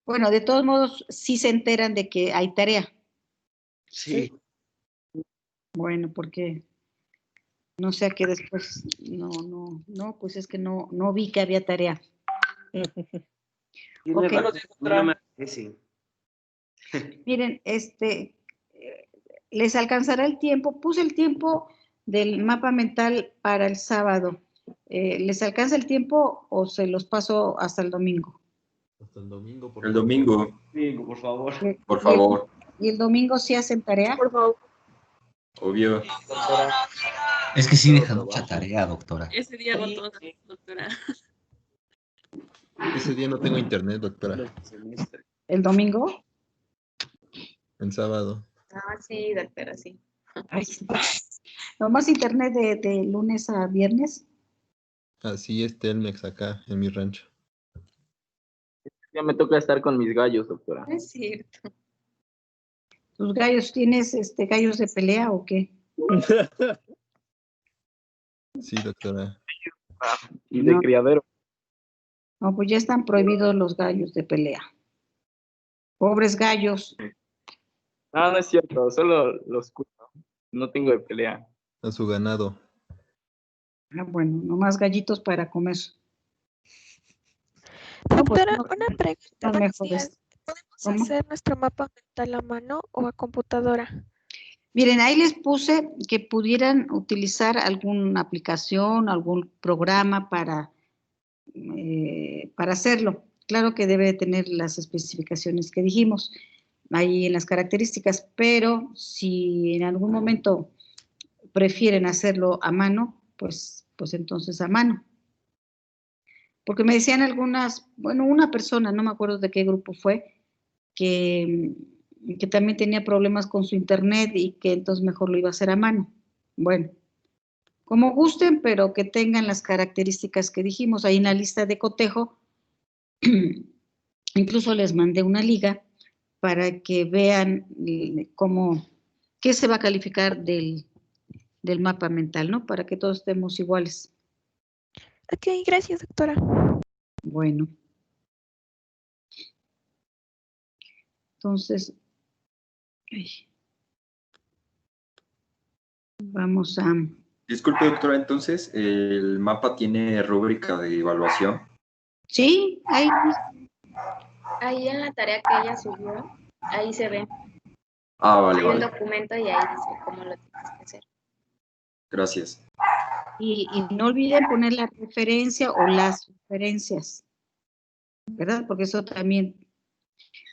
Bueno, de todos modos, sí se enteran de que hay tarea. Sí. Bueno, porque no sea que después, no, pues es que no vi que había tarea. Tiene Ok. razón, no me parece. Miren, les alcanzará el tiempo, puse el tiempo del mapa mental para el sábado. ¿Les alcanza el tiempo o se los paso hasta el domingo? Hasta el domingo, por El favor. domingo, Domingo, por favor. por favor. ¿Y el domingo sí hacen tarea? Por favor. Obvio. Doctora. Es que sí Todo deja mucha trabajo. tarea, doctora. Ese día hago todo, doctora. Ese día no tengo internet, doctora. Semestre. ¿El domingo? El sábado. Ah, sí, doctora, sí. Ay, nomás internet de lunes a viernes. Así es Telmex acá, en mi rancho. Ya me toca estar con mis gallos, doctora. Es cierto. ¿Tus gallos tienes gallos de pelea o qué? Sí, doctora. Y de No. criadero. No, pues ya están prohibidos los gallos de pelea. Pobres gallos. No, no es cierto, solo los cuido. No tengo de pelea. A su ganado. Ah, bueno, nomás gallitos para comer. Doctora, pues, una pregunta. son mejores. ¿Podemos ¿Cómo? hacer nuestro mapa mental a mano o a computadora? Miren, ahí les puse que pudieran utilizar alguna aplicación, algún programa para hacerlo. Claro que debe de tener las especificaciones que dijimos ahí en las características, pero si en algún momento prefieren hacerlo a mano, pues entonces a mano. Porque me decían algunas, bueno, una persona, no me acuerdo de qué grupo fue, que también tenía problemas con su internet y que entonces mejor lo iba a hacer a mano. Bueno, como gusten, pero que tengan las características que dijimos ahí en la lista de cotejo. Incluso les mandé una liga para que vean qué se va a calificar del mapa mental, ¿no? Para que todos estemos iguales. Ok, gracias, doctora. Bueno. Entonces, vamos a... Disculpe, doctora, entonces, ¿el mapa tiene rúbrica de evaluación? Sí, ahí. Ahí en la tarea que ella subió, ahí se ve. Ah, vale, Hay un vale. documento y ahí dice cómo lo tienes que hacer. Gracias. Y no olviden poner la referencia o las referencias, ¿verdad? Porque eso también...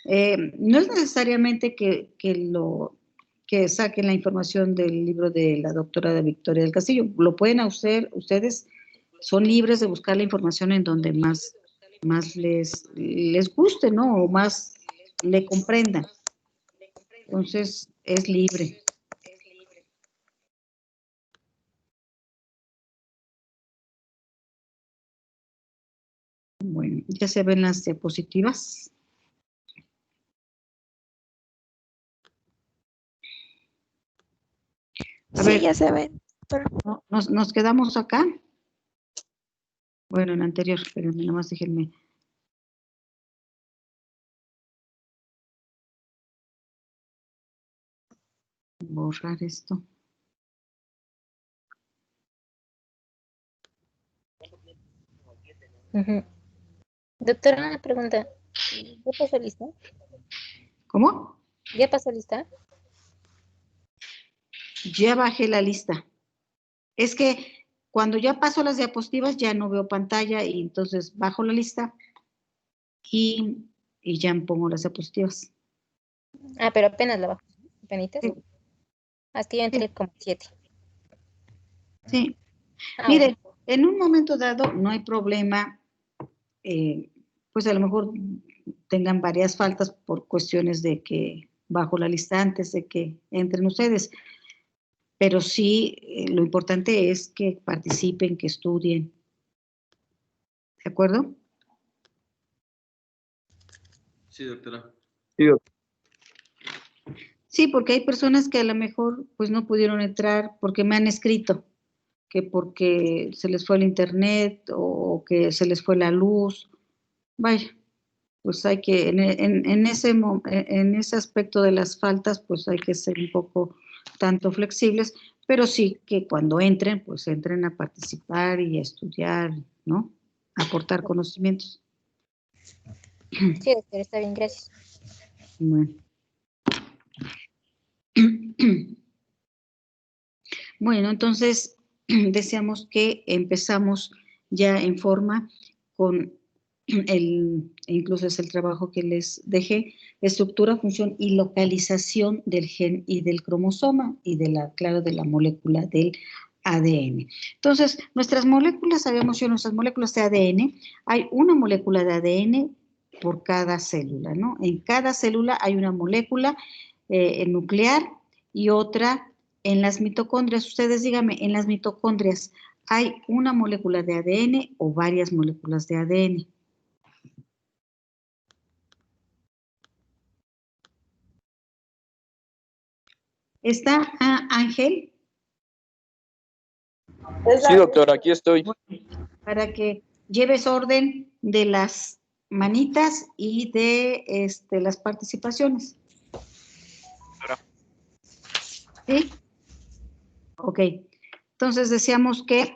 no es necesariamente que saquen la información del libro de la doctora Victoria del Castillo. Lo pueden hacer ustedes, son libres de buscar la información en donde más les guste, ¿no? O más le comprendan. Entonces, es libre. Bueno, ya se ven las diapositivas. A Sí, ver, ya se ven, doctora. ¿nos quedamos acá? Bueno, en la anterior, pero nada más déjenme. Borrar esto. Doctora, una pregunta. ¿Ya pasó lista? ¿Cómo? ¿Ya pasó lista? Ya bajé la lista. Es que cuando ya paso las diapositivas ya no veo pantalla y entonces bajo la lista y ya pongo las diapositivas. Ah, pero apenas la bajo. ¿Penitas? Sí. Hasta yo entré como 7. Sí. Ah, Miren, en un momento dado no hay problema, pues a lo mejor tengan varias faltas por cuestiones de que bajo la lista antes de que entren ustedes, pero sí lo importante es que participen, que estudien. ¿De acuerdo? Sí, doctora. Sí, doctora. Sí, porque hay personas que a lo mejor pues no pudieron entrar porque me han escrito que porque se les fue el internet o que se les fue la luz. Vaya, pues hay que, en ese aspecto de las faltas, pues hay que ser un poco tanto flexibles, pero sí que cuando entren, pues entren a participar y a estudiar, ¿no? A aportar conocimientos. Sí, doctora, está bien, gracias. Bueno. Bueno, entonces deseamos que empezamos ya en forma con incluso es el trabajo que les dejé, estructura, función y localización del gen y del cromosoma y claro, de la molécula del ADN. Entonces, nuestras moléculas, sabemos yo, nuestras moléculas de ADN, hay una molécula de ADN por cada célula, ¿no? En cada célula hay una molécula nuclear y otra en las mitocondrias. Ustedes díganme, en las mitocondrias, ¿hay una molécula de ADN o varias moléculas de ADN? ¿Está Ángel? Sí, doctor, aquí estoy. Para que lleves orden de las manitas y de las participaciones. ¿Sí? Ok. Entonces decíamos que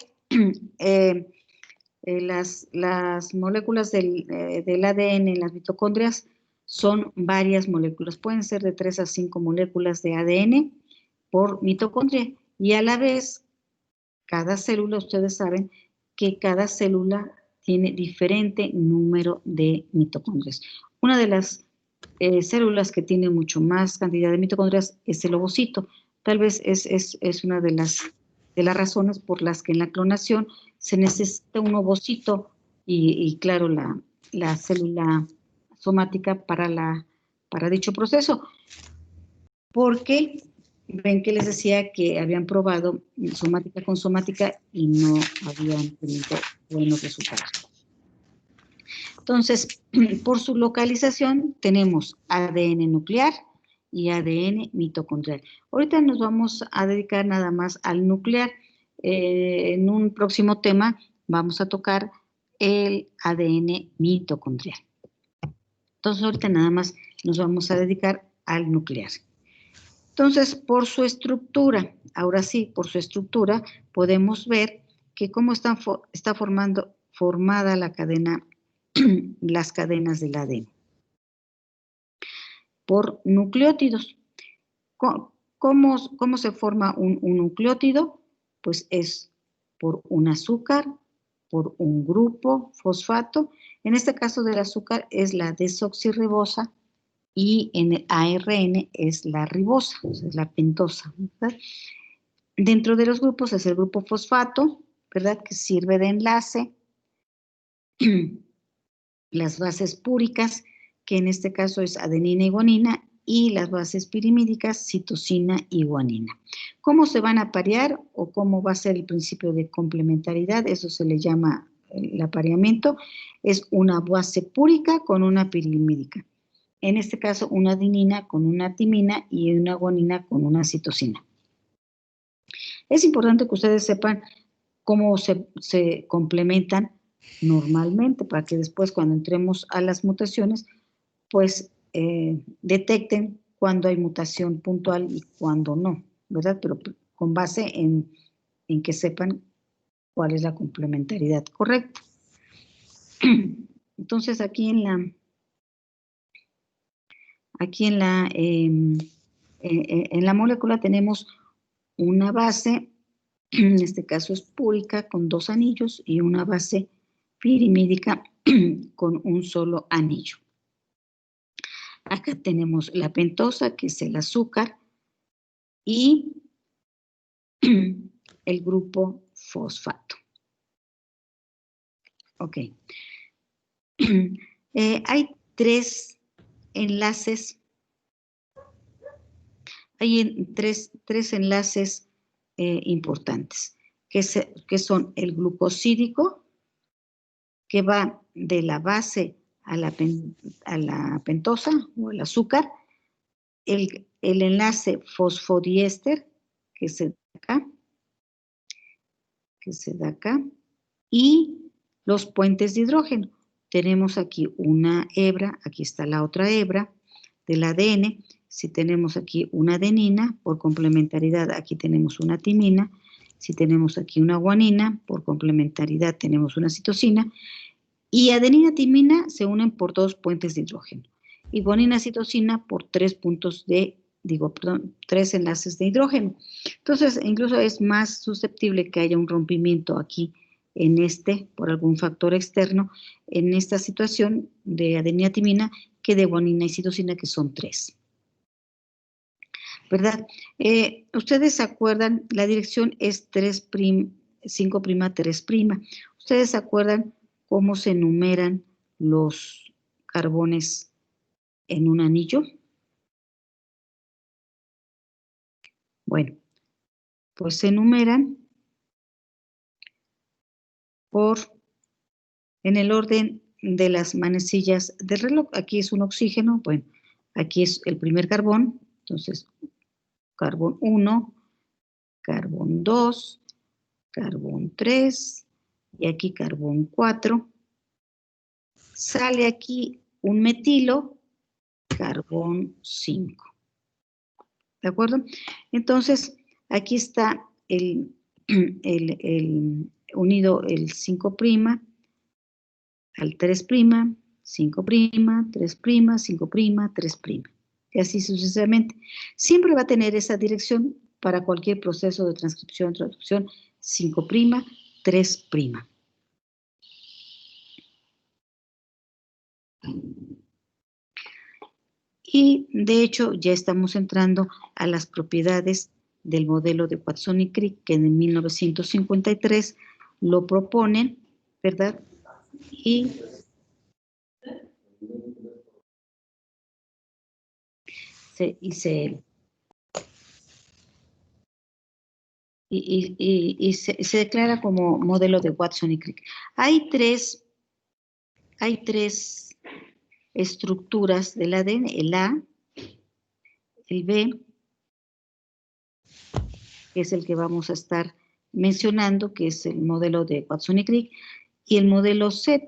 las moléculas del ADN en las mitocondrias son varias moléculas. Pueden ser de 3 a 5 moléculas de ADN por mitocondria. Y a la vez, cada célula, ustedes saben que cada célula tiene diferente número de mitocondrias. Una de las células que tiene mucho más cantidad de mitocondrias es el ovocito. Tal vez es una de las razones por las que en la clonación se necesita un ovocito y claro, la célula somática para dicho proceso. Porque ven que les decía que habían probado somática con somática y no habían tenido buenos resultados. Entonces, por su localización tenemos ADN nuclear y ADN mitocondrial. Ahorita nos vamos a dedicar nada más al nuclear. En un próximo tema vamos a tocar el ADN mitocondrial. Entonces, ahorita nada más nos vamos a dedicar al nuclear. Entonces, por su estructura, ahora sí, por su estructura, podemos ver que cómo está formada la cadena, las cadenas del ADN. Por nucleótidos. ¿Cómo se forma un nucleótido? Pues es por un azúcar, por un grupo fosfato. En este caso del azúcar es la desoxirribosa y en el ARN es la ribosa, o sea, es la pentosa, ¿verdad? Dentro de los grupos es el grupo fosfato, ¿verdad? Que sirve de enlace. Las bases púricas, que en este caso es adenina y guanina, y las bases pirimídicas, citosina y guanina. ¿Cómo se van a parear o cómo va a ser el principio de complementariedad? Eso se le llama el apareamiento. Es una base púrica con una pirimídica. En este caso, una adenina con una timina y una guanina con una citosina. Es importante que ustedes sepan cómo se complementan normalmente para que después cuando entremos a las mutaciones, pues detecten cuándo hay mutación puntual y cuándo no, ¿verdad? Pero con base en que sepan cuál es la complementariedad correcta. Entonces aquí en la molécula tenemos una base, en este caso es púrica con 2 anillos y una base pirimídica con un solo anillo. Acá tenemos la pentosa, que es el azúcar, y el grupo fosfato. Ok. Hay 3 enlaces. Hay tres enlaces importantes, que son el glucosídico, que va de la base a la pentosa o el azúcar, el enlace fosfodiéster, que se da acá, y los puentes de hidrógeno. tenemos aquí una hebra, aquí está la otra hebra del ADN. Si tenemos aquí una adenina, por complementariedad, aquí tenemos una timina. Si tenemos aquí una guanina, por complementariedad tenemos una citosina. Y adenina y timina se unen por 2 puentes de hidrógeno. Y guanina y citosina por 3 enlaces de hidrógeno. Entonces, incluso es más susceptible que haya un rompimiento aquí por algún factor externo, en esta situación de adenina timina, que de guanina y citosina, que son 3. ¿Verdad? Ustedes se acuerdan, la dirección es 5', 3'. Ustedes se acuerdan cómo se enumeran los carbones en un anillo. Bueno, pues se enumeran en el orden de las manecillas del reloj. Aquí es un oxígeno, bueno, aquí es el primer carbón, entonces carbón 1, carbón 2, carbón 3, y aquí carbón 4. Sale aquí un metilo, carbón 5. ¿De acuerdo? Entonces, aquí está unido el 5' al 3', 5', 3', 5', 3'. Y así sucesivamente. Siempre va a tener esa dirección para cualquier proceso de transcripción, traducción, 5', 3'. Y de hecho ya estamos entrando a las propiedades del modelo de Watson y Crick, que en 1953 lo proponen, ¿verdad? Y se declara como modelo de Watson y Crick. Hay tres estructuras del ADN, el A, el B, que es el que vamos a estar mencionando, que es el modelo de Watson y Crick, y el modelo Z,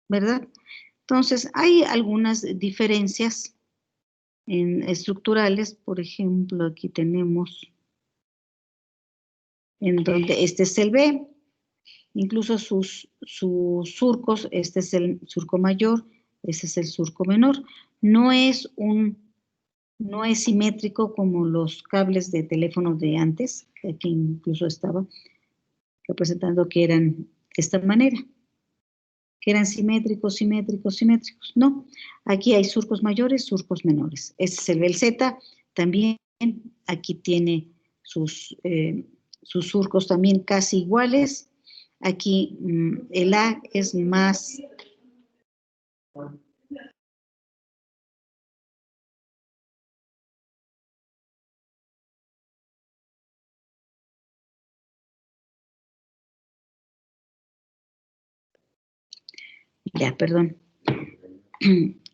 ¿verdad? Entonces, hay algunas diferencias estructurales. Por ejemplo, aquí tenemos en donde este es el B, incluso sus surcos, este es el surco mayor, este es el surco menor. No es simétrico como los cables de teléfono de antes, que aquí incluso estaba representando que eran de esta manera, que eran simétricos. No, aquí hay surcos mayores, surcos menores. Este es el Z, también aquí tiene sus surcos también casi iguales. Aquí el A es más... Ya, perdón.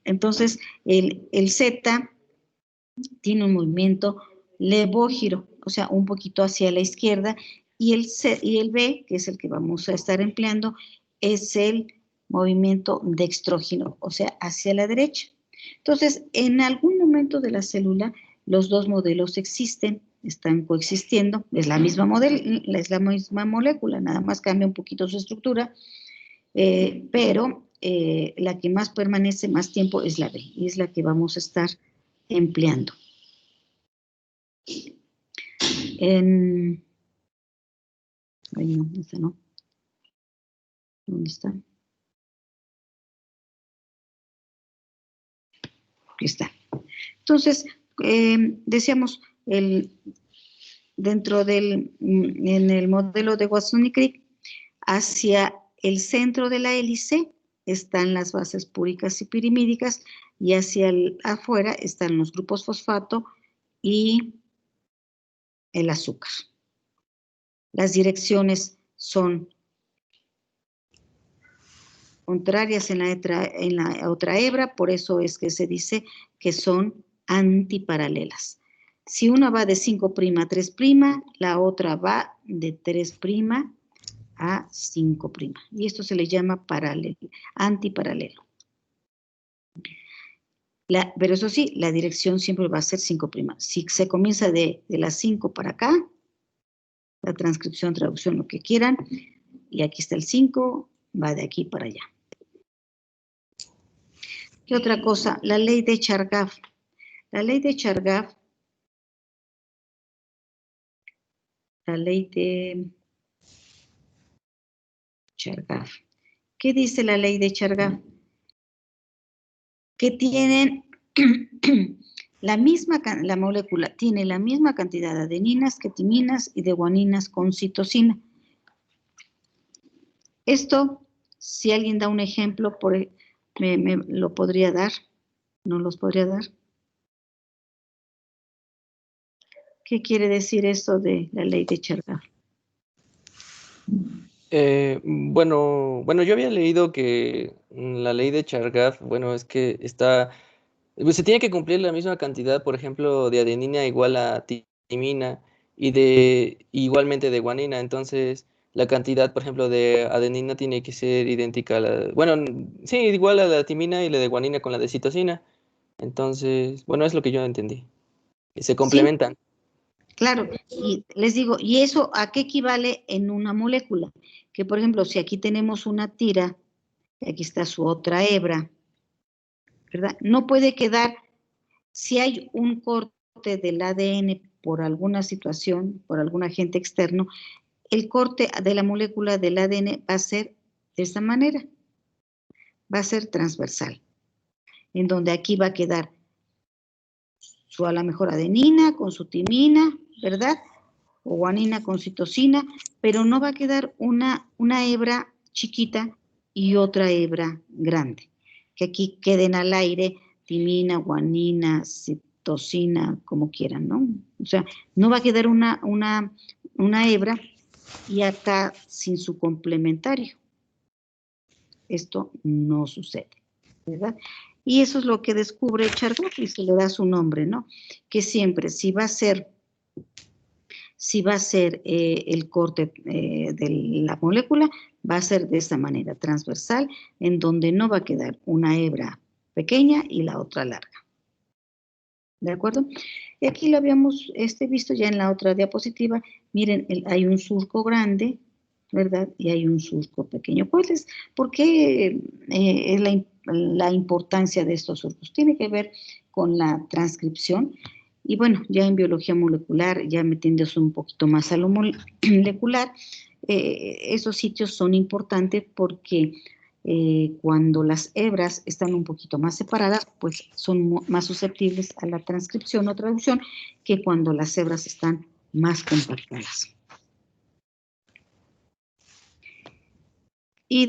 Entonces, el Z tiene un movimiento levógiro, o sea, un poquito hacia la izquierda, y el B, que es el que vamos a estar empleando, es el movimiento dextrógeno, o sea, hacia la derecha. Entonces, en algún momento de la célula, los dos modelos existen, están coexistiendo, es la misma molécula, nada más cambia un poquito su estructura, pero la que más permanece más tiempo es la B, y es la que vamos a estar empleando. Ay, no, esta no. ¿Dónde está? Aquí está. Entonces, decíamos, en el modelo de Watson y Crick, hacia el centro de la hélice están las bases púricas y pirimídicas, y hacia afuera están los grupos fosfato y el azúcar. Las direcciones son contrarias en la otra hebra, por eso es que se dice que son antiparalelas. Si una va de 5' a 3', la otra va de 3' a 5'. Y esto se le llama antiparalelo. Pero eso sí, la dirección siempre va a ser 5'. Si se comienza de las 5 para acá, la transcripción, traducción, lo que quieran, y aquí está el 5, va de aquí para allá. ¿Qué otra cosa? La ley de Chargaff. La ley de Chargaff, ¿qué dice la ley de Chargaff? Que tienen la molécula tiene la misma cantidad de adeninas que timinas y de guaninas con citosina. Esto, si alguien da un ejemplo, me lo podría dar, ¿no los podría dar? ¿Qué quiere decir esto de la ley de Chargaff? Bueno, yo había leído que la ley de Chargaff, bueno, es que pues se tiene que cumplir la misma cantidad, por ejemplo, de adenina igual a timina y igualmente de guanina. Entonces, la cantidad, por ejemplo, de adenina tiene que ser idéntica a sí, igual a la timina y la de guanina con la de citosina. Entonces, bueno, es lo que yo entendí. Se complementan. Claro, y les digo, ¿y eso a qué equivale en una molécula? Que, por ejemplo, si aquí tenemos una tira, aquí está su otra hebra, ¿verdad? No puede quedar, si hay un corte del ADN por alguna situación, por algún agente externo, el corte de la molécula del ADN va a ser de esta manera, va a ser transversal, en donde aquí va a quedar a la mejor adenina con su timina, ¿verdad? O guanina con citosina, pero no va a quedar una hebra chiquita y otra hebra grande, que aquí queden al aire timina, guanina, citosina, como quieran, ¿no? O sea, no va a quedar una hebra y acá sin su complementario. Esto no sucede, ¿verdad? Y eso es lo que descubre Chargaff y se le da su nombre, ¿no? Que siempre, si va a ser el corte de la molécula, va a ser de esta manera, transversal, en donde no va a quedar una hebra pequeña y la otra larga. ¿De acuerdo? Y aquí lo habíamos visto ya en la otra diapositiva. Miren, hay un surco grande, ¿verdad? Y hay un surco pequeño. ¿Por qué es la importancia de estos surcos? Tiene que ver con la transcripción. Y bueno, ya en biología molecular, ya metiéndose un poquito más a lo molecular, esos sitios son importantes porque cuando las hebras están un poquito más separadas, pues son más susceptibles a la transcripción o traducción que cuando las hebras están más compactadas. Y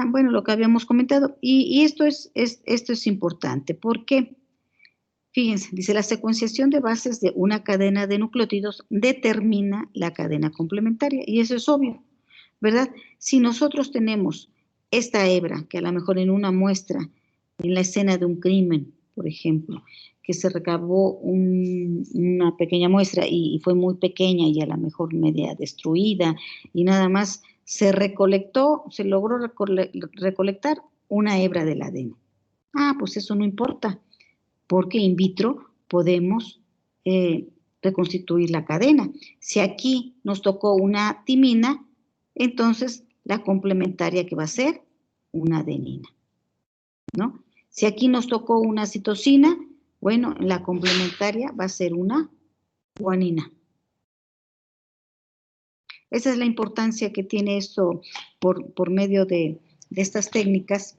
bueno, lo que habíamos comentado, y esto es importante, porque, fíjense, dice, la secuenciación de bases de una cadena de nucleótidos determina la cadena complementaria, y eso es obvio, ¿verdad? Si nosotros tenemos esta hebra, que a lo mejor en una muestra, en la escena de un crimen, por ejemplo, que se recabó una pequeña muestra y fue muy pequeña y a lo mejor media destruida y nada más, se logró recolectar una hebra del ADN. Pues eso no importa, porque in vitro podemos reconstituir la cadena. Si aquí nos tocó una timina, entonces la complementaria que va a ser una adenina, ¿no? Si aquí nos tocó una citosina, bueno, la complementaria va a ser una guanina. Esa es la importancia que tiene esto por medio de estas técnicas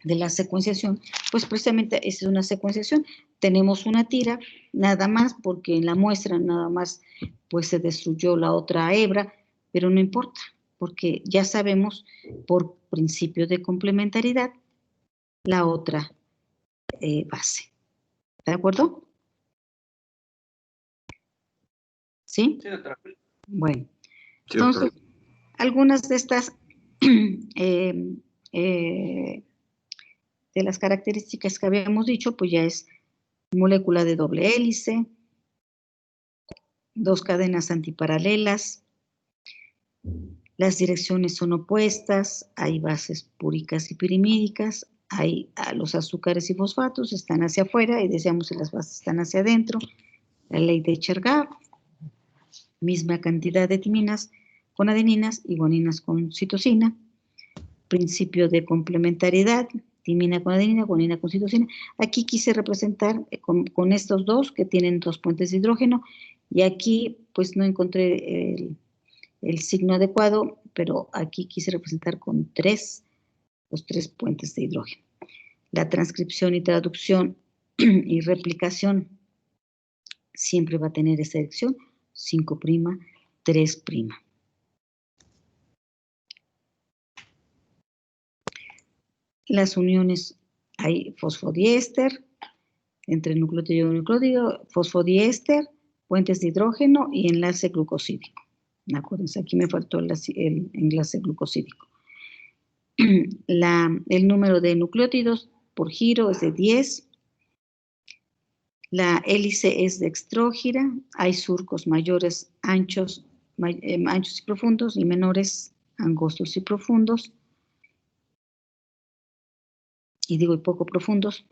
de la secuenciación, pues precisamente es una secuenciación. Tenemos una tira, nada más, porque en la muestra nada más pues se destruyó la otra hebra, pero no importa, porque ya sabemos por principio de complementariedad la otra base. ¿De acuerdo? ¿Sí? Sí, doctora. Bueno, entonces, algunas de estas de las características que habíamos dicho, pues ya es molécula de doble hélice, 2 cadenas antiparalelas, Las direcciones son opuestas, hay bases púricas y pirimídicas, los azúcares y fosfatos están hacia afuera y decíamos que las bases están hacia adentro. La ley de Chargaff, misma cantidad de timinas con adeninas y guaninas con citosina. Principio de complementariedad, timina con adenina, guanina con citosina. Aquí quise representar con estos dos que tienen 2 puentes de hidrógeno y aquí pues no encontré el signo adecuado, pero aquí quise representar con los 3 puentes de hidrógeno. La transcripción y traducción y replicación siempre va a tener esta dirección, 5', 3'. Las uniones, hay fosfodiéster, entre nucleótido y nucleótido, fosfodiéster, puentes de hidrógeno y enlace glucosídico. Acuérdense, aquí me faltó el enlace glucosídico. El número de nucleótidos por giro es de 10. La hélice es dextrógira. Hay surcos mayores, anchos y profundos, y menores, angostos y profundos. Y poco profundos.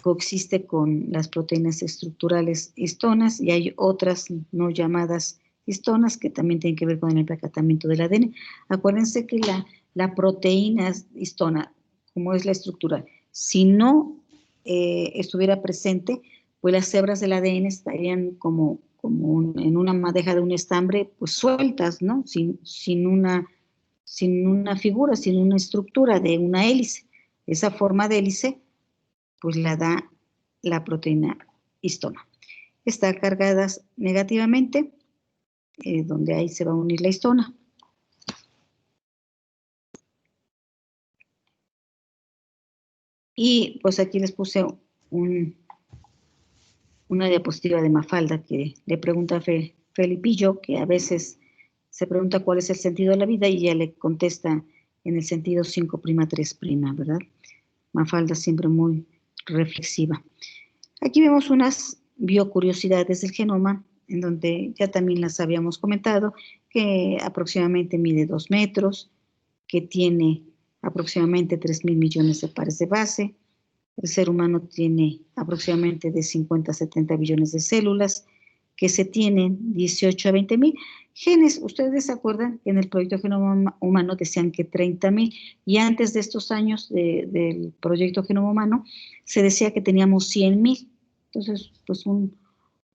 Coexiste con las proteínas estructurales histonas y hay otras no llamadas histonas que también tienen que ver con el empacatamiento del ADN. Acuérdense que la proteína histona, como es la estructura, si no estuviera presente, pues las hebras del ADN estarían como en una madeja de un estambre, pues sueltas, ¿no? Sin una figura, sin una estructura de una hélice. Esa forma de hélice pues la da la proteína histona. Está cargadas negativamente, donde ahí se va a unir la histona. Y pues aquí les puse una diapositiva de Mafalda que le pregunta a Felipillo, que a veces se pregunta cuál es el sentido de la vida y ella le contesta en el sentido 5', 3', ¿verdad? Mafalda siempre muy reflexiva. Aquí vemos unas biocuriosidades del genoma, en donde ya también las habíamos comentado, que aproximadamente mide 2 metros, que tiene aproximadamente 3.000 millones de pares de base. El ser humano tiene aproximadamente de 50 a 70 billones de células, que se tienen 18 a 20.000 genes. Ustedes se acuerdan que en el proyecto Genoma Humano decían que 30.000, y antes de estos años del proyecto Genoma Humano se decía que teníamos 100.000. Entonces, pues un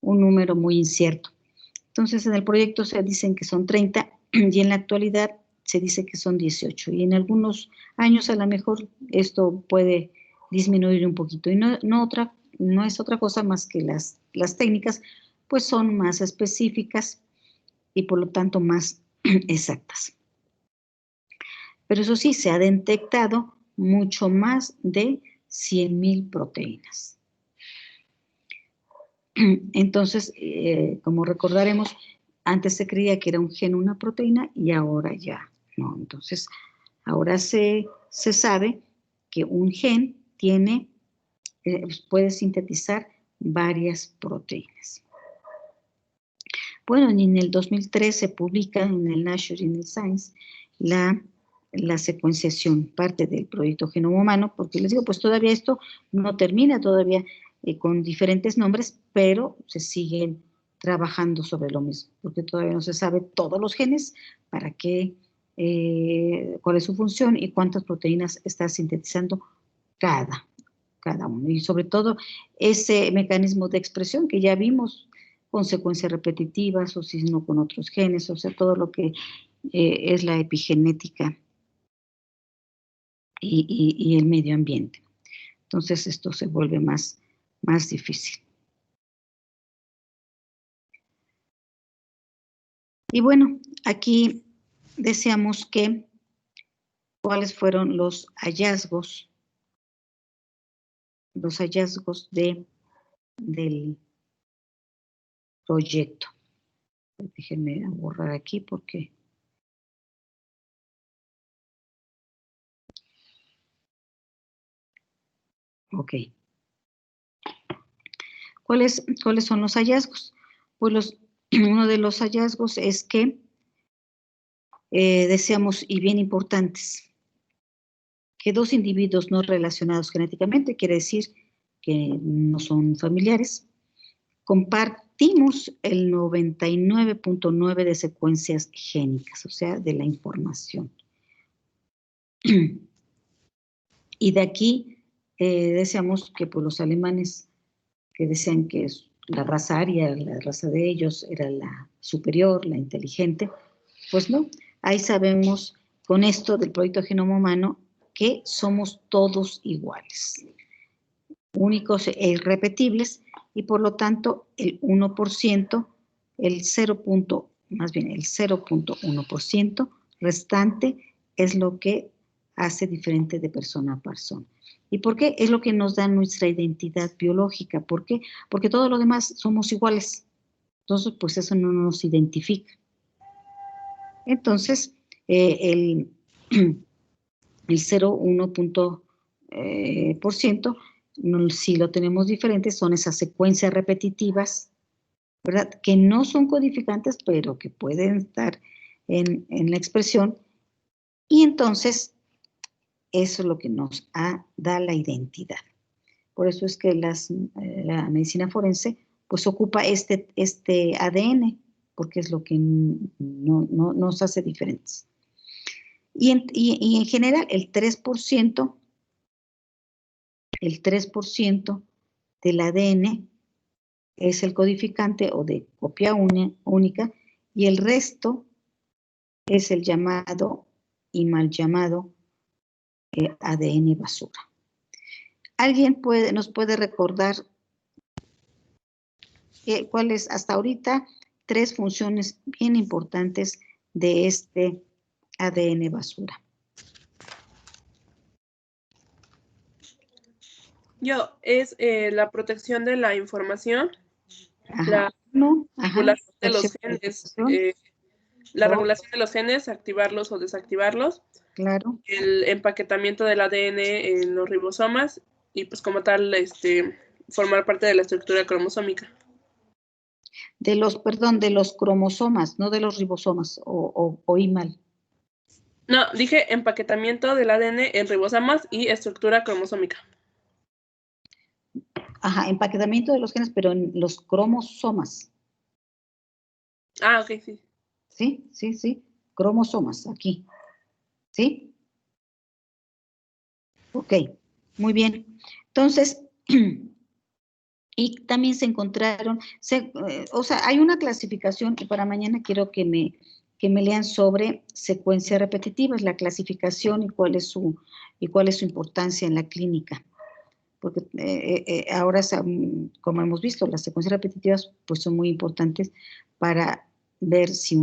número muy incierto. Entonces, en el proyecto se dicen que son 30 y en la actualidad se dice que son 18. Y en algunos años a lo mejor esto puede disminuir un poquito. Y no es otra cosa más que las técnicas pues son más específicas y por lo tanto más exactas. Pero eso sí, se ha detectado mucho más de 100.000 proteínas. Entonces, como recordaremos, antes se creía que era un gen una proteína y ahora ya no. Entonces, ahora se sabe que un gen puede sintetizar varias proteínas. Bueno, en el 2003 se publica en el Nature y en el Science la secuenciación, parte del proyecto Genoma Humano, porque les digo, pues todavía esto no termina, todavía con diferentes nombres, pero se siguen trabajando sobre lo mismo, porque todavía no se sabe todos los genes, para qué, cuál es su función y cuántas proteínas está sintetizando cada uno. Y sobre todo ese mecanismo de expresión que ya vimos, consecuencias repetitivas o si no con otros genes, o sea, todo lo que es la epigenética y el medio ambiente. Entonces esto se vuelve más difícil. Y bueno, aquí decíamos que cuáles fueron los hallazgos del proyecto. Déjenme borrar aquí porque ok. ¿Cuáles son los hallazgos? Pues uno de los hallazgos es que Decíamos, y bien importantes, que dos individuos no relacionados genéticamente, quiere decir que no son familiares, compartimos el 99.9 de secuencias génicas, o sea, de la información. Y de aquí decíamos que pues, los alemanes que decían que la raza aria, la raza de ellos, era la superior, la inteligente, pues no, ahí sabemos con esto del proyecto Genoma Humano que somos todos iguales, únicos e irrepetibles, y por lo tanto el 1%, el 0.1% restante es lo que hace diferente de persona a persona. ¿Y por qué? Es lo que nos da nuestra identidad biológica. ¿Por qué? Porque todo lo demás somos iguales. Entonces, pues eso no nos identifica. Entonces, el 0,1%, si lo tenemos diferente, son esas secuencias repetitivas, ¿verdad? Que no son codificantes, pero que pueden estar en la expresión. Y entonces, eso es lo que nos da la identidad. Por eso es que la medicina forense pues ocupa este ADN, porque es lo que no nos hace diferentes. Y en general el 3% del ADN es el codificante o de copia única, y el resto es el llamado y mal llamado ADN basura. ¿Alguien nos puede recordar cuáles hasta ahorita 3 funciones bien importantes de este ADN basura? Es la protección de la información, Ajá. Regulación de los genes, la regulación de los genes, activarlos o desactivarlos. Claro. El empaquetamiento del ADN en los ribosomas y pues como tal formar parte de la estructura cromosómica. De los cromosomas, no de los ribosomas, oí mal. No, dije empaquetamiento del ADN en ribosomas y estructura cromosómica. Ajá, empaquetamiento de los genes, pero en los cromosomas. Ah, ok, sí. Sí, cromosomas, aquí. ¿Sí? Ok, muy bien. Entonces, y también se encontraron, o sea, hay una clasificación, y para mañana quiero que me lean sobre secuencias repetitivas, la clasificación y cuál es su importancia en la clínica. Porque ahora, como hemos visto, las secuencias repetitivas pues son muy importantes para ver si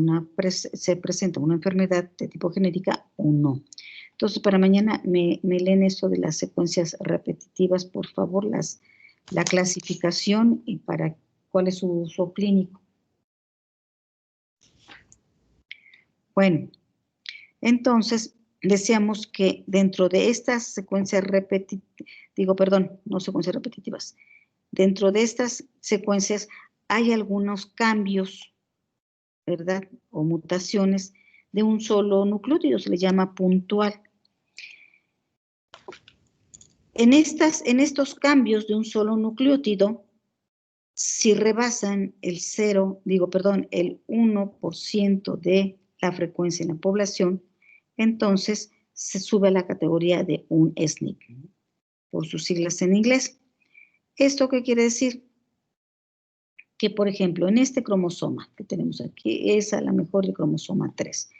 se presenta una enfermedad de tipo genética o no. Entonces, para mañana me leen esto de las secuencias repetitivas, por favor, la clasificación y para cuál es su uso clínico. Bueno, entonces, decíamos que dentro de estas secuencias repetitivas, dentro de estas secuencias hay algunos cambios, ¿verdad? O mutaciones de un solo nucleótido, se le llama puntual. En estos cambios de un solo nucleótido, si rebasan el 1% de la frecuencia en la población, entonces se sube a la categoría de un SNP, por sus siglas en inglés. ¿Esto qué quiere decir? Que, por ejemplo, en este cromosoma que tenemos aquí, es a lo mejor el cromosoma 3.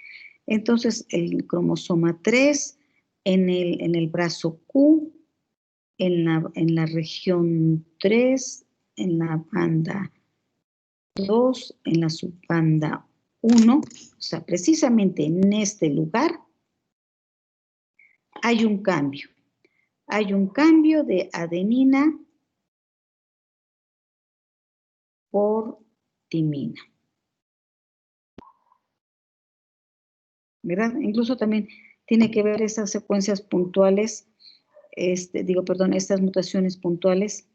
Entonces, el cromosoma 3 en el brazo Q, en la región 3, en la banda 2, en la subbanda 1, o sea, precisamente en este lugar, hay un cambio. Hay un cambio de adenina por timina. ¿Verdad? Incluso también tiene que ver esas secuencias puntuales, estas mutaciones puntuales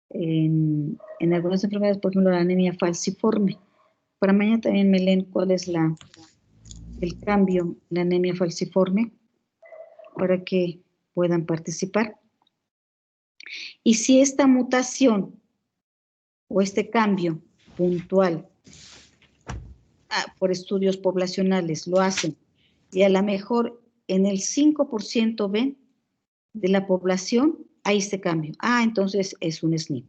en algunas enfermedades, por ejemplo, la anemia falciforme. Para mañana también me leen cuál es el cambio en la anemia falciforme para que puedan participar. Y si esta mutación o este cambio puntual por estudios poblacionales lo hacen y a lo mejor en el 5% ven de la población hay este cambio. Entonces es un SNP.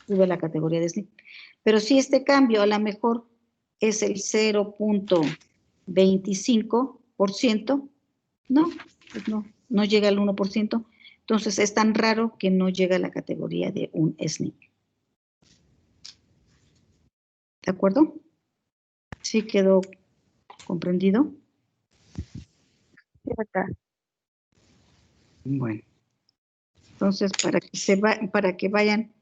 Sube la categoría de SNP. Pero si este cambio a lo mejor es el 0.25%, no, pues no llega al 1%. Entonces es tan raro que no llega a la categoría de un SNP. ¿De acuerdo? ¿Sí quedó comprendido? Sí, doctora. Bueno. Entonces, para que vayan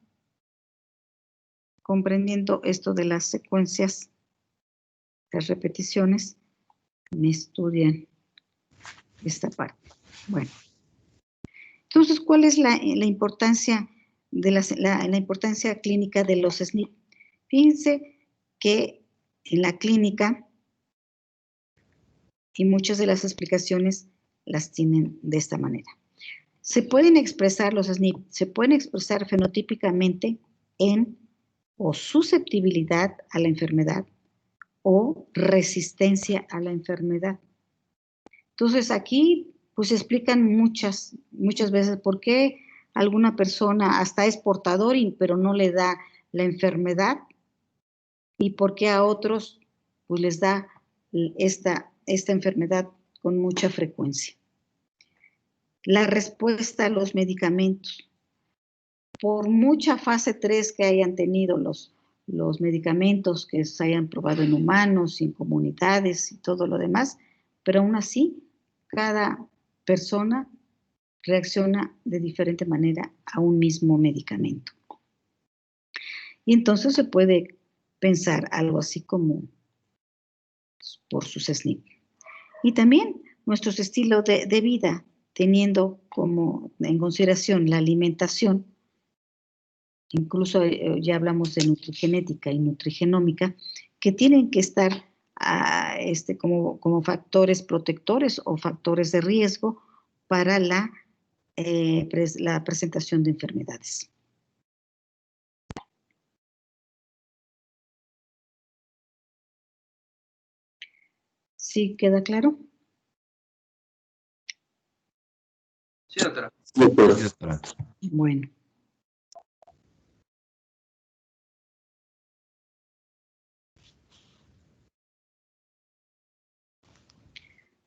comprendiendo esto de las secuencias, las repeticiones, me estudian esta parte. Bueno. Entonces, ¿cuál es la importancia de la importancia clínica de los SNP? Fíjense que en la clínica, y muchas de las explicaciones las tienen de esta manera. Se pueden expresar los SNP, se pueden expresar fenotípicamente en o susceptibilidad a la enfermedad o resistencia a la enfermedad. Entonces aquí pues explican muchas veces por qué alguna persona hasta es portador pero no le da la enfermedad y por qué a otros pues les da esta enfermedad con mucha frecuencia. La respuesta a los medicamentos. Por mucha fase 3 que hayan tenido los medicamentos que se hayan probado en humanos, en comunidades y todo lo demás, pero aún así, cada persona reacciona de diferente manera a un mismo medicamento. Y entonces se puede pensar algo así como por sus SNP. Y también nuestros estilos de vida, teniendo como en consideración la alimentación, incluso ya hablamos de nutrigenética y nutrigenómica, que tienen que estar como factores protectores o factores de riesgo para la presentación de enfermedades. ¿Sí queda claro? Sí, doctora. Sí, doctora. Bueno.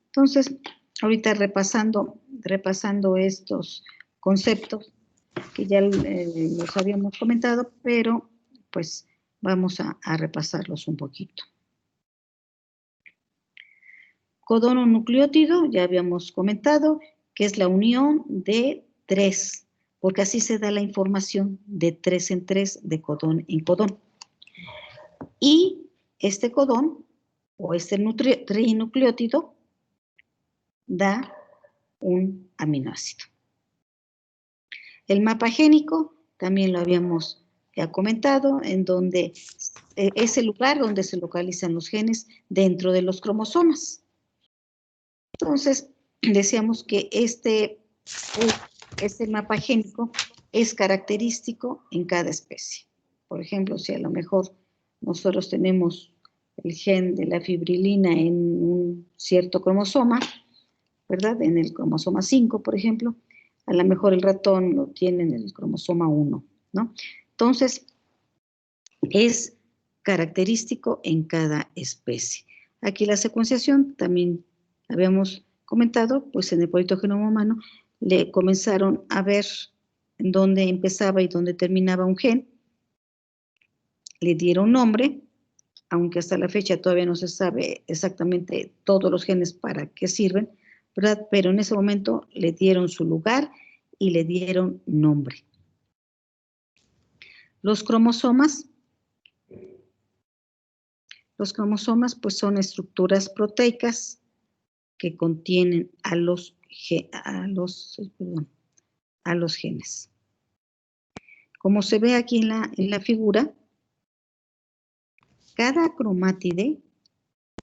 Entonces, ahorita repasando estos conceptos que ya los habíamos comentado, pero pues vamos a repasarlos un poquito. Codononucleótido, ya habíamos comentado, que es la unión de 3, porque así se da la información de 3 en 3, de codón en codón. Y este codón, o este trinucleótido, da un aminoácido. El mapa génico, también lo habíamos ya comentado, en donde es el lugar donde se localizan los genes dentro de los cromosomas. Entonces, decíamos que este mapa génico es característico en cada especie. Por ejemplo, si a lo mejor nosotros tenemos el gen de la fibrilina en un cierto cromosoma, ¿verdad? En el cromosoma 5, por ejemplo, a lo mejor el ratón lo tiene en el cromosoma 1, ¿no? Entonces, es característico en cada especie. Aquí la secuenciación también habíamos comentado, pues en el politogenoma humano le comenzaron a ver en dónde empezaba y dónde terminaba un gen, le dieron nombre, aunque hasta la fecha todavía no se sabe exactamente todos los genes para qué sirven, ¿verdad? Pero en ese momento le dieron su lugar y le dieron nombre. Los cromosomas pues son estructuras proteicas que contienen a los genes. Como se ve aquí en la figura, cada cromátide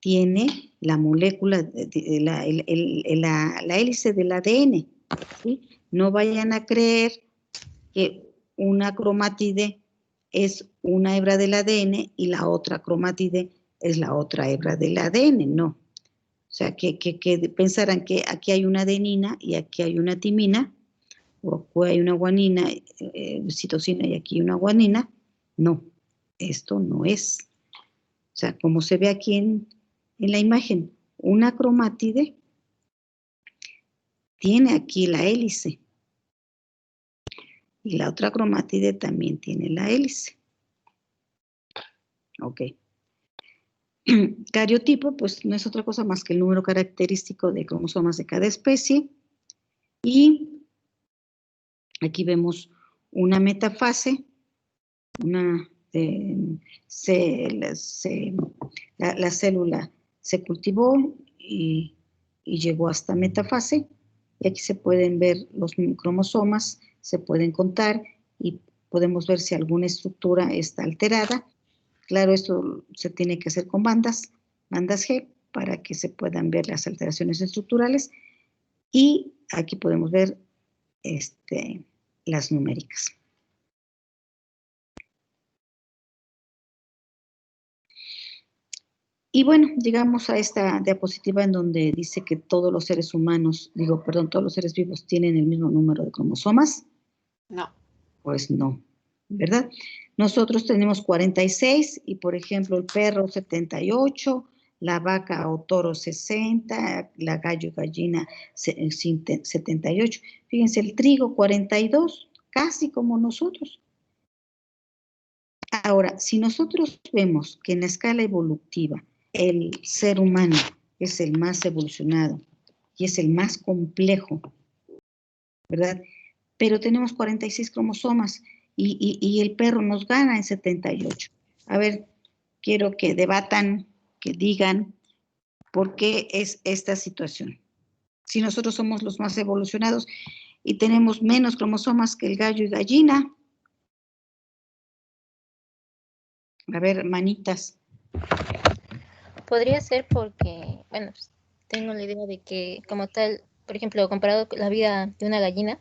tiene la molécula, la hélice del ADN, ¿sí? No vayan a creer que una cromátide es una hebra del ADN y la otra cromátide es la otra hebra del ADN, no. O sea, que pensarán que aquí hay una adenina y aquí hay una timina, o aquí hay una guanina, citosina y aquí una guanina. No, esto no es. O sea, como se ve aquí en la imagen, una cromátide tiene aquí la hélice y la otra cromátide también tiene la hélice. Ok. Cariotipo, pues no es otra cosa más que el número característico de cromosomas de cada especie. Y aquí vemos una metafase, la célula se cultivó y llegó hasta metafase. Y aquí se pueden ver los cromosomas, se pueden contar y podemos ver si alguna estructura está alterada. Claro, esto se tiene que hacer con bandas G, para que se puedan ver las alteraciones estructurales. Y aquí podemos ver las numéricas. Y bueno, llegamos a esta diapositiva en donde dice que todos los seres humanos, todos los seres vivos tienen el mismo número de cromosomas. No. Pues no, ¿verdad? Nosotros tenemos 46 y, por ejemplo, el perro 78, la vaca o toro 60, la gallo y gallina 78. Fíjense, el trigo 42, casi como nosotros. Ahora, si nosotros vemos que en la escala evolutiva el ser humano es el más evolucionado y es el más complejo, ¿verdad? Pero tenemos 46 cromosomas y el perro nos gana en 78. A ver, quiero que debatan, que digan por qué es esta situación. Si nosotros somos los más evolucionados y tenemos menos cromosomas que el gallo y gallina. A ver, manitas. Podría ser porque, bueno, pues, tengo la idea de que como tal, por ejemplo, comparado con la vida de una gallina,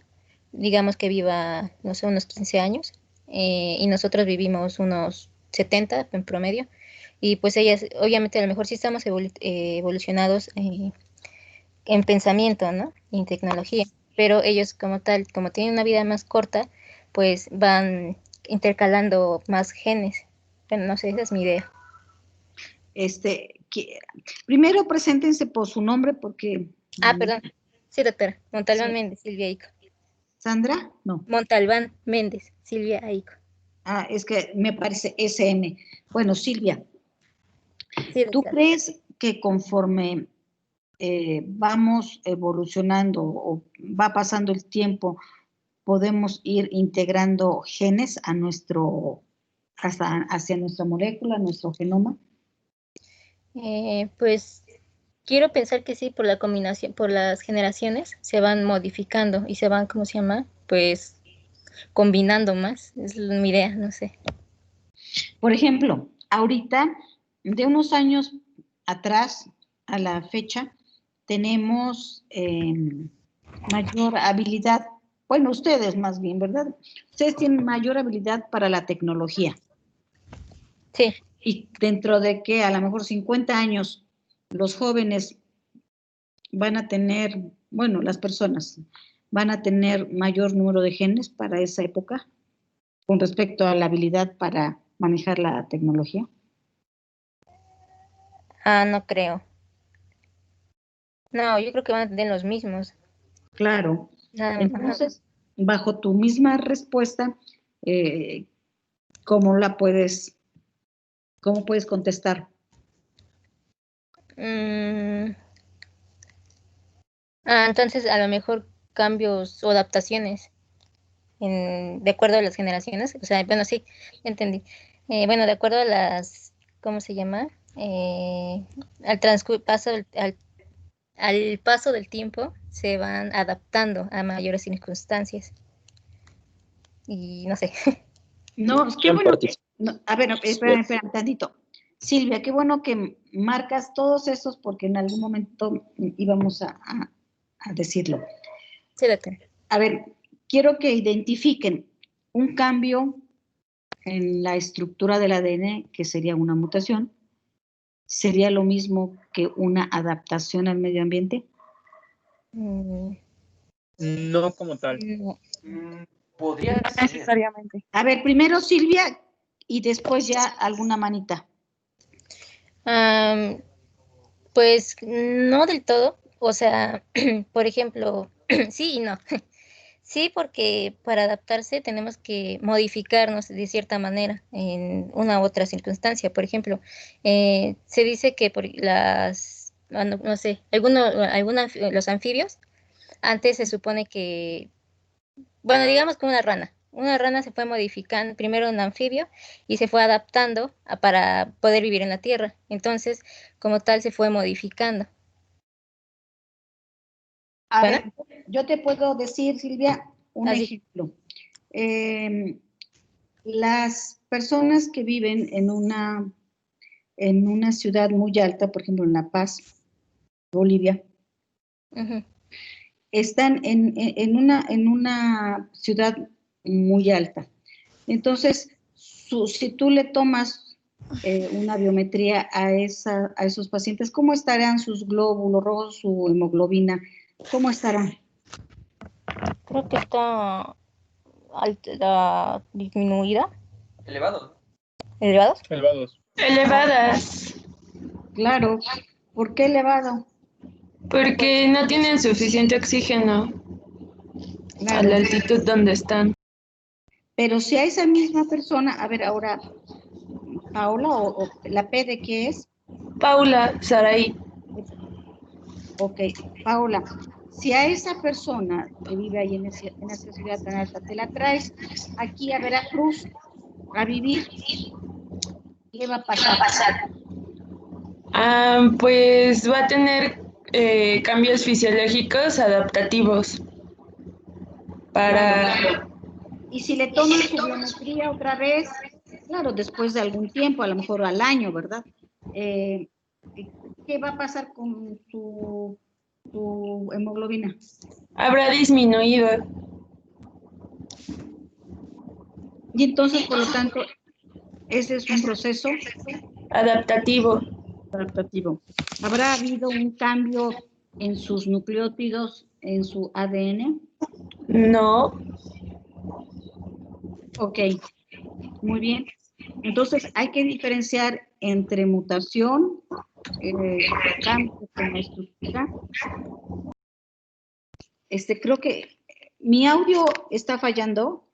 digamos que viva, no sé, unos 15 años, y nosotros vivimos unos 70 en promedio, y pues ellas, obviamente, a lo mejor sí estamos evolucionados en pensamiento, ¿no? Y en tecnología, pero ellos como tal, como tienen una vida más corta, pues van intercalando más genes. Bueno, no sé, esa es mi idea. Primero preséntense por su nombre porque... Perdón. Sí, doctora. Montalbán Méndez, Silvia Aico. ¿Sandra? No. Montalbán Méndez, Silvia Aico. Es que me parece SM. Bueno, Silvia, sí, ¿tú crees que conforme vamos evolucionando o va pasando el tiempo, podemos ir integrando genes a hacia nuestra molécula, nuestro genoma? Pues quiero pensar que sí, por la combinación, por las generaciones se van modificando y se van, ¿cómo se llama? Pues combinando más, es mi idea, no sé. Por ejemplo, ahorita, de unos años atrás a la fecha, tenemos mayor habilidad, bueno, ustedes más bien, ¿verdad? Ustedes tienen mayor habilidad para la tecnología. Sí. Y dentro de que a lo mejor 50 años los jóvenes van a tener, bueno, las personas van a tener mayor número de genes para esa época con respecto a la habilidad para manejar la tecnología. No creo. No, yo creo que van a tener los mismos. Claro. Entonces, bajo tu misma respuesta, ¿cómo puedes contestar? Entonces, a lo mejor cambios o adaptaciones de acuerdo a las generaciones. O sea, bueno, sí, entendí. Bueno, de acuerdo a las, ¿cómo se llama? Al paso del tiempo se van adaptando a mayores circunstancias. Y no sé. No, es que bueno, a ver, espera tantito. Silvia, qué bueno que marcas todos esos porque en algún momento íbamos a decirlo. Sí, doctora. A ver, quiero que identifiquen un cambio en la estructura del ADN, que sería una mutación. ¿Sería lo mismo que una adaptación al medio ambiente? Mm, No como tal. no. Podría No ser. necesariamente. A ver, primero Silvia y después ya alguna manita. Pues no del todo. O sea, por ejemplo, sí y no. Sí, porque para adaptarse tenemos que modificarnos de cierta manera en una u otra circunstancia. Por ejemplo, se dice que por no sé, los anfibios, antes se supone que, bueno, digamos que una rana se fue modificando, primero un anfibio, y se fue adaptando para poder vivir en la tierra. Entonces, como tal, se fue modificando. A Bueno. ver, yo te puedo decir, Silvia, un Así. ejemplo. Las personas que viven en una ciudad muy alta, por ejemplo, en La Paz, Bolivia, Ujú. están en una ciudad muy alta. Entonces, si tú le tomas una biometría a esos pacientes, ¿cómo estarán sus glóbulos rojos, su hemoglobina? ¿Cómo estarán? Creo que está disminuida. Elevado. ¿Elevados? Elevados. Elevadas, Claro. ¿Por qué elevado? porque no tienen suficiente oxígeno a Claro. la altitud donde están. Pero si a esa misma persona, a ver, ahora, Paola, o la P de qué es? Paula, Saraí, Ok, Paola, si a esa persona que vive ahí en esa ciudad tan alta, te la traes aquí a Veracruz a vivir, ¿qué va a pasar? pues va a tener cambios fisiológicos adaptativos para... Claro. Y si le toman su biometría otra vez, claro, después de algún tiempo, a lo mejor al año, ¿verdad? ¿Qué va a pasar con su hemoglobina? Habrá disminuido. Y entonces, por lo tanto, ese es un proceso Adaptativo. ¿Habrá habido un cambio en sus nucleótidos, en su ADN? No. Ok, muy bien. Entonces, hay que diferenciar entre mutación, cambio en la estructura. Creo que mi audio está fallando.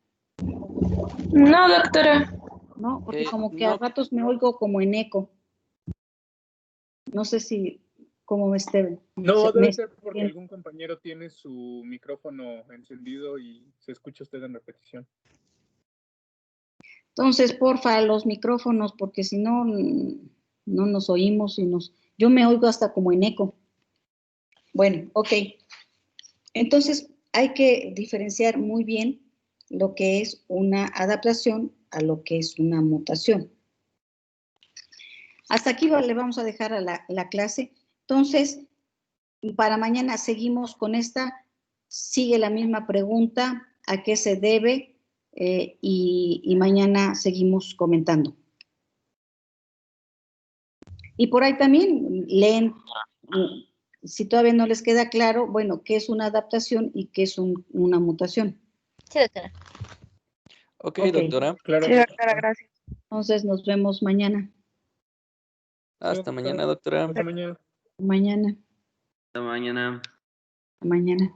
No, doctora. ¿No? Porque como que no. a ratos me oigo como en eco. No sé si, cómo esté. No, debe ser porque algún compañero tiene su micrófono encendido y se escucha usted en repetición. Entonces, porfa, los micrófonos, porque si no, no nos oímos y yo me oigo hasta como en eco. Bueno, ok. Entonces, hay que diferenciar muy bien lo que es una adaptación a lo que es una mutación. Hasta aquí le vamos a dejar a la clase. Entonces, para mañana seguimos con esta. Sigue la misma pregunta, ¿a qué se debe? Y mañana seguimos comentando. Y por ahí también leen, si todavía no les queda claro, bueno, qué es una adaptación y qué es una mutación. Sí, doctora. Ok, Ok. doctora. Claro. Sí, doctora, gracias. Entonces nos vemos mañana. Hasta mañana, doctora. Hasta mañana. Mañana. Hasta mañana. Mañana.